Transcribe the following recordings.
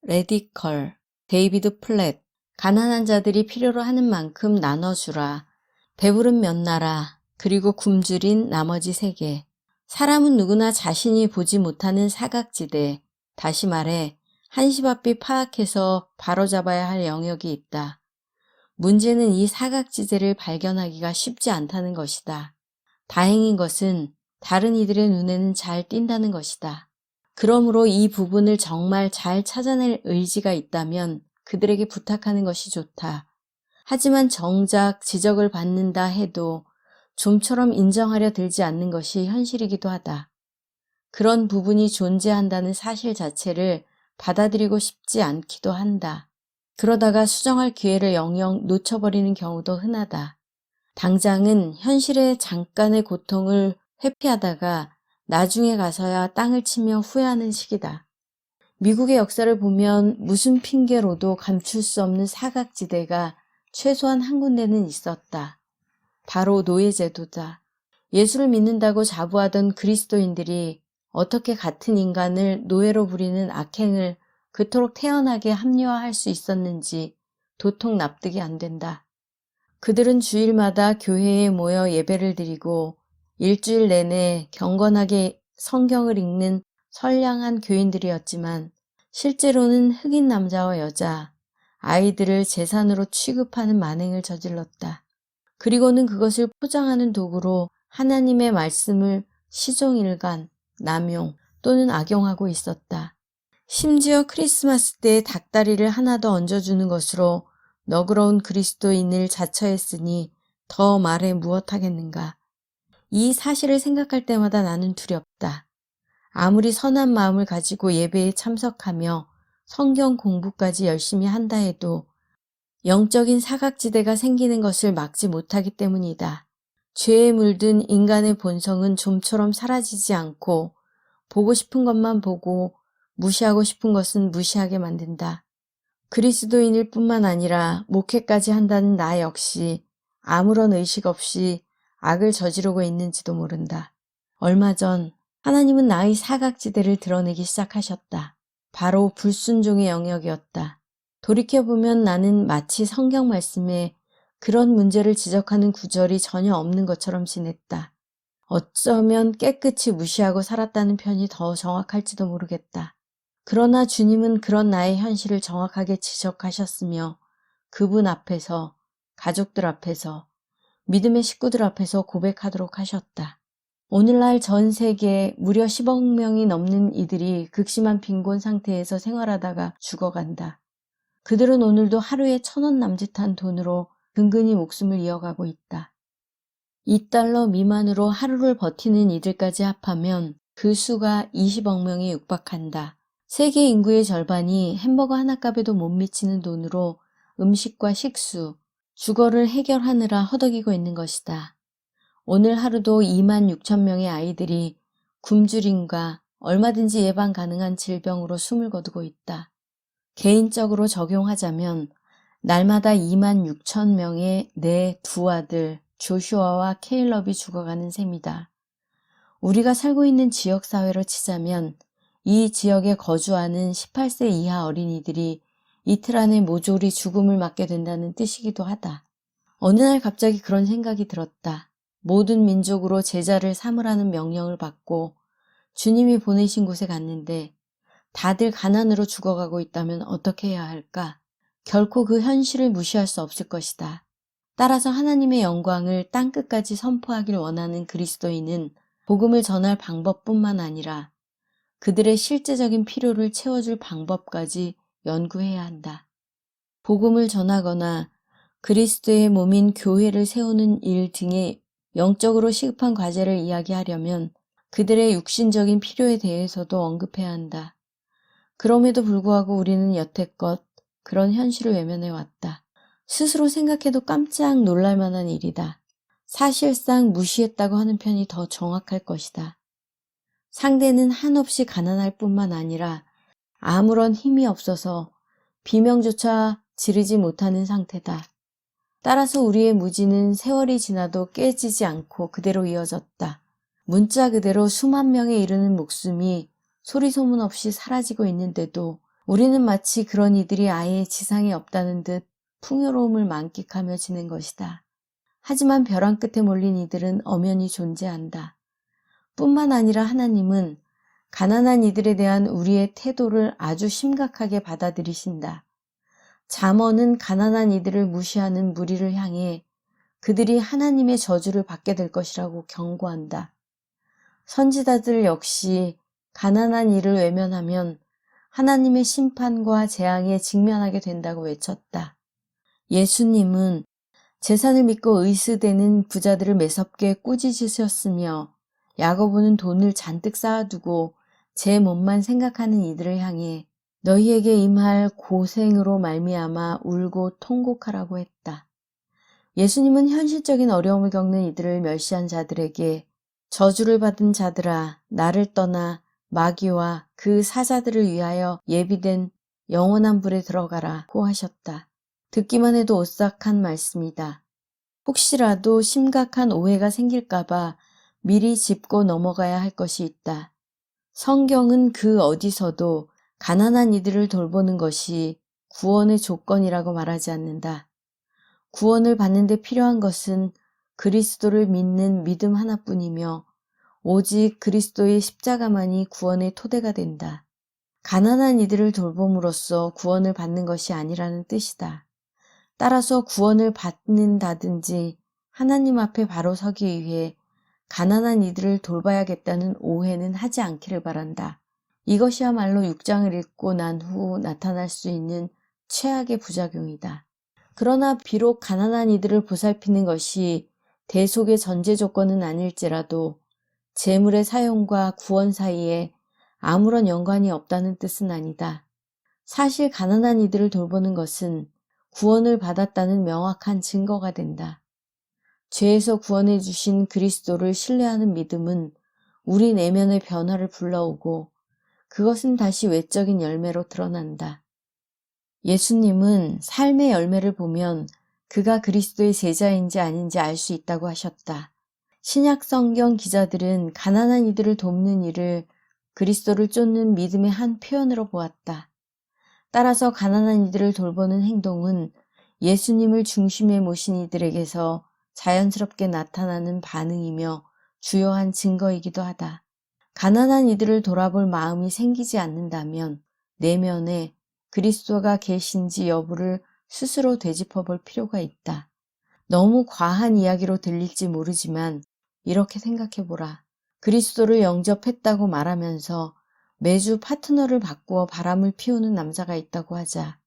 레디컬, 데이비드 플랫, 가난한 자들이 필요로 하는 만큼 나눠주라, 배부른 몇 나라, 그리고 굶주린 나머지 세계. 사람은 누구나 자신이 보지 못하는 사각지대, 다시 말해 한시바삐 파악해서 바로잡아야 할 영역이 있다. 문제는 이 사각지대를 발견하기가 쉽지 않다는 것이다. 다행인 것은 다른 이들의 눈에는 잘 띈다는 것이다. 그러므로 이 부분을 정말 잘 찾아낼 의지가 있다면 그들에게 부탁하는 것이 좋다. 하지만 정작 지적을 받는다 해도 좀처럼 인정하려 들지 않는 것이 현실이기도 하다. 그런 부분이 존재한다는 사실 자체를 받아들이고 싶지 않기도 한다. 그러다가 수정할 기회를 영영 놓쳐버리는 경우도 흔하다. 당장은 현실의 잠깐의 고통을 회피하다가 나중에 가서야 땅을 치며 후회하는 시기다. 미국의 역사를 보면 무슨 핑계로도 감출 수 없는 사각지대가 최소한 한 군데는 있었다. 바로 노예제도다. 예수를 믿는다고 자부하던 그리스도인들이 어떻게 같은 인간을 노예로 부리는 악행을 그토록 태연하게 합리화할 수 있었는지 도통 납득이 안 된다. 그들은 주일마다 교회에 모여 예배를 드리고 일주일 내내 경건하게 성경을 읽는 선량한 교인들이었지만 실제로는 흑인 남자와 여자, 아이들을 재산으로 취급하는 만행을 저질렀다. 그리고는 그것을 포장하는 도구로 하나님의 말씀을 시종일관, 남용 또는 악용하고 있었다. 심지어 크리스마스 때 닭다리를 하나 더 얹어주는 것으로 너그러운 그리스도인을 자처했으니 더 말해 무엇하겠는가. 이 사실을 생각할 때마다 나는 두렵다. 아무리 선한 마음을 가지고 예배에 참석하며 성경 공부까지 열심히 한다 해도 영적인 사각지대가 생기는 것을 막지 못하기 때문이다. 죄에 물든 인간의 본성은 좀처럼 사라지지 않고 보고 싶은 것만 보고 무시하고 싶은 것은 무시하게 만든다. 그리스도인일 뿐만 아니라 목회까지 한다는 나 역시 아무런 의식 없이 악을 저지르고 있는지도 모른다. 얼마 전 하나님은 나의 사각지대를 드러내기 시작하셨다. 바로 불순종의 영역이었다. 돌이켜보면 나는 마치 성경 말씀에 그런 문제를 지적하는 구절이 전혀 없는 것처럼 지냈다. 어쩌면 깨끗이 무시하고 살았다는 편이 더 정확할지도 모르겠다. 그러나 주님은 그런 나의 현실을 정확하게 지적하셨으며 그분 앞에서, 가족들 앞에서, 믿음의 식구들 앞에서 고백하도록 하셨다. 오늘날 전 세계에 무려 10억 명이 넘는 이들이 극심한 빈곤 상태에서 생활하다가 죽어간다. 그들은 오늘도 하루에 1,000원 남짓한 돈으로 근근히 목숨을 이어가고 있다. $2 미만으로 하루를 버티는 이들까지 합하면 그 수가 20억 명에 육박한다. 세계 인구의 절반이 햄버거 하나 값에도 못 미치는 돈으로 음식과 식수, 주거를 해결하느라 허덕이고 있는 것이다. 오늘 하루도 26,000명의 아이들이 굶주림과 얼마든지 예방 가능한 질병으로 숨을 거두고 있다. 개인적으로 적용하자면 날마다 26,000명의 내 두 아들 조슈아와 케일럽이 죽어가는 셈이다. 우리가 살고 있는 지역사회로 치자면 이 지역에 거주하는 18세 이하 어린이들이 이틀 안에 모조리 죽음을 맞게 된다는 뜻이기도 하다. 어느 날 갑자기 그런 생각이 들었다. 모든 민족으로 제자를 삼으라는 명령을 받고 주님이 보내신 곳에 갔는데 다들 가난으로 죽어가고 있다면 어떻게 해야 할까? 결코 그 현실을 무시할 수 없을 것이다. 따라서 하나님의 영광을 땅끝까지 선포하길 원하는 그리스도인은 복음을 전할 방법뿐만 아니라 그들의 실제적인 필요를 채워줄 방법까지 연구해야 한다. 복음을 전하거나 그리스도의 몸인 교회를 세우는 일 등의 영적으로 시급한 과제를 이야기하려면 그들의 육신적인 필요에 대해서도 언급해야 한다. 그럼에도 불구하고 우리는 여태껏 그런 현실을 외면해 왔다. 스스로 생각해도 깜짝 놀랄 만한 일이다. 사실상 무시했다고 하는 편이 더 정확할 것이다. 상대는 한없이 가난할 뿐만 아니라 아무런 힘이 없어서 비명조차 지르지 못하는 상태다. 따라서 우리의 무지는 세월이 지나도 깨지지 않고 그대로 이어졌다. 문자 그대로 수만 명에 이르는 목숨이 소리 소문 없이 사라지고 있는데도 우리는 마치 그런 이들이 아예 지상에 없다는 듯 풍요로움을 만끽하며 지낸 것이다. 하지만 벼랑 끝에 몰린 이들은 엄연히 존재한다. 뿐만 아니라 하나님은 가난한 이들에 대한 우리의 태도를 아주 심각하게 받아들이신다. 잠언은 가난한 이들을 무시하는 무리를 향해 그들이 하나님의 저주를 받게 될 것이라고 경고한다. 선지자들 역시 가난한 이를 외면하면 하나님의 심판과 재앙에 직면하게 된다고 외쳤다. 예수님은 재산을 믿고 의스대는 부자들을 매섭게 꾸짖으셨으며 야고보는 돈을 잔뜩 쌓아두고 제 몸만 생각하는 이들을 향해 너희에게 임할 고생으로 말미암아 울고 통곡하라고 했다. 예수님은 현실적인 어려움을 겪는 이들을 멸시한 자들에게 저주를 받은 자들아 나를 떠나 마귀와 그 사자들을 위하여 예비된 영원한 불에 들어가라고 하셨다. 듣기만 해도 오싹한 말씀이다. 혹시라도 심각한 오해가 생길까봐 미리 짚고 넘어가야 할 것이 있다. 성경은 그 어디서도 가난한 이들을 돌보는 것이 구원의 조건이라고 말하지 않는다. 구원을 받는 데 필요한 것은 그리스도를 믿는 믿음 하나뿐이며 오직 그리스도의 십자가만이 구원의 토대가 된다. 가난한 이들을 돌봄으로써 구원을 받는 것이 아니라는 뜻이다. 따라서 구원을 받는다든지 하나님 앞에 바로 서기 위해 가난한 이들을 돌봐야겠다는 오해는 하지 않기를 바란다. 이것이야말로 6장을 읽고 난 후 나타날 수 있는 최악의 부작용이다. 그러나 비록 가난한 이들을 보살피는 것이 대속의 전제 조건은 아닐지라도 재물의 사용과 구원 사이에 아무런 연관이 없다는 뜻은 아니다. 사실 가난한 이들을 돌보는 것은 구원을 받았다는 명확한 증거가 된다. 죄에서 구원해 주신 그리스도를 신뢰하는 믿음은 우리 내면의 변화를 불러오고 그것은 다시 외적인 열매로 드러난다. 예수님은 삶의 열매를 보면 그가 그리스도의 제자인지 아닌지 알 수 있다고 하셨다. 신약 성경 기자들은 가난한 이들을 돕는 일을 그리스도를 쫓는 믿음의 한 표현으로 보았다. 따라서 가난한 이들을 돌보는 행동은 예수님을 중심에 모신 이들에게서 자연스럽게 나타나는 반응이며 주요한 증거이기도 하다. 가난한 이들을 돌아볼 마음이 생기지 않는다면 내면에 그리스도가 계신지 여부를 스스로 되짚어볼 필요가 있다. 너무 과한 이야기로 들릴지 모르지만 이렇게 생각해보라. 그리스도를 영접했다고 말하면서 매주 파트너를 바꾸어 바람을 피우는 남자가 있다고 하자.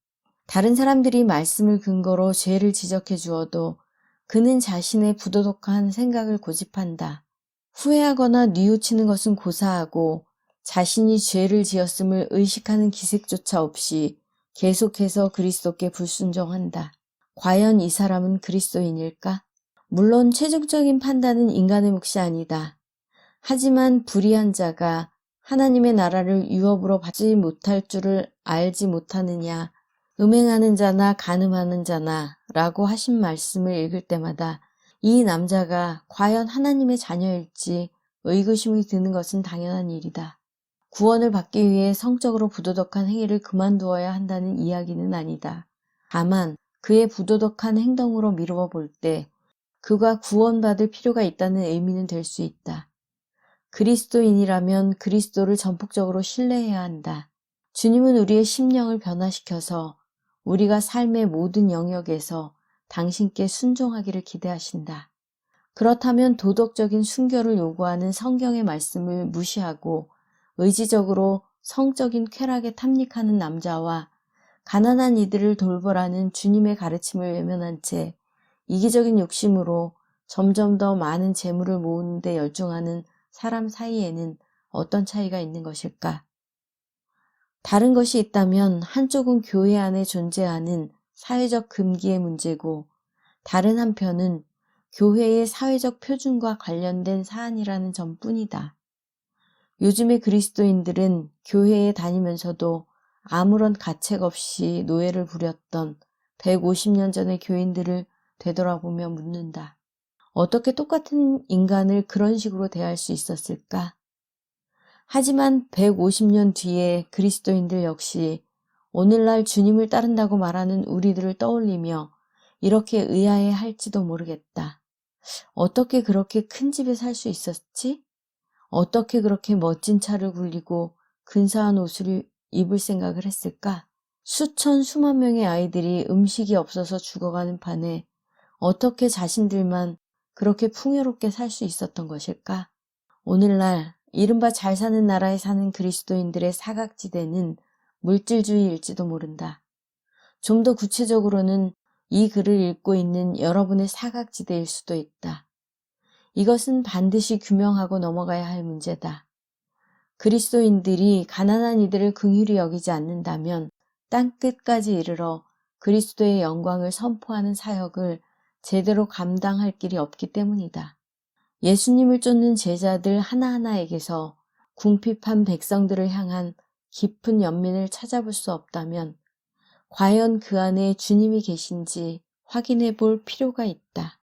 다른 사람들이 말씀을 근거로 죄를 지적해 주어도 그는 자신의 부도덕한 생각을 고집한다. 후회하거나 뉘우치는 것은 고사하고 자신이 죄를 지었음을 의식하는 기색조차 없이 계속해서 그리스도께 불순종한다. 과연 이 사람은 그리스도인일까? 물론 최종적인 판단은 인간의 몫이 아니다. 하지만 불의한 자가 하나님의 나라를 유업으로 받지 못할 줄을 알지 못하느냐, 음행하는 자나 간음하는 자나 라고 하신 말씀을 읽을 때마다 이 남자가 과연 하나님의 자녀일지 의구심이 드는 것은 당연한 일이다. 구원을 받기 위해 성적으로 부도덕한 행위를 그만두어야 한다는 이야기는 아니다. 다만 그의 부도덕한 행동으로 미루어 볼 때 그가 구원받을 필요가 있다는 의미는 될 수 있다. 그리스도인이라면 그리스도를 전폭적으로 신뢰해야 한다. 주님은 우리의 심령을 변화시켜서 우리가 삶의 모든 영역에서 당신께 순종하기를 기대하신다. 그렇다면 도덕적인 순결을 요구하는 성경의 말씀을 무시하고 의지적으로 성적인 쾌락에 탐닉하는 남자와 가난한 이들을 돌보라는 주님의 가르침을 외면한 채 이기적인 욕심으로 점점 더 많은 재물을 모으는 데 열중하는 사람 사이에는 어떤 차이가 있는 것일까? 다른 것이 있다면 한쪽은 교회 안에 존재하는 사회적 금기의 문제고 다른 한편은 교회의 사회적 표준과 관련된 사안이라는 점뿐이다. 요즘의 그리스도인들은 교회에 다니면서도 아무런 가책 없이 노예를 부렸던 150년 전의 교인들을 되돌아보며 묻는다. 어떻게 똑같은 인간을 그런 식으로 대할 수 있었을까? 하지만 150년 뒤에 그리스도인들 역시 오늘날 주님을 따른다고 말하는 우리들을 떠올리며 이렇게 의아해 할지도 모르겠다. 어떻게 그렇게 큰 집에 살 수 있었지? 어떻게 그렇게 멋진 차를 굴리고 근사한 옷을 입을 생각을 했을까? 수천 수만 명의 아이들이 음식이 없어서 죽어가는 판에 어떻게 자신들만 그렇게 풍요롭게 살 수 있었던 것일까? 오늘날 이른바 잘 사는 나라에 사는 그리스도인들의 사각지대는 물질주의일지도 모른다. 좀 더 구체적으로는 이 글을 읽고 있는 여러분의 사각지대일 수도 있다. 이것은 반드시 규명하고 넘어가야 할 문제다. 그리스도인들이 가난한 이들을 긍휼히 여기지 않는다면 땅끝까지 이르러 그리스도의 영광을 선포하는 사역을 제대로 감당할 길이 없기 때문이다. 예수님을 쫓는 제자들 하나하나에게서 궁핍한 백성들을 향한 깊은 연민을 찾아볼 수 없다면 과연 그 안에 주님이 계신지 확인해 볼 필요가 있다.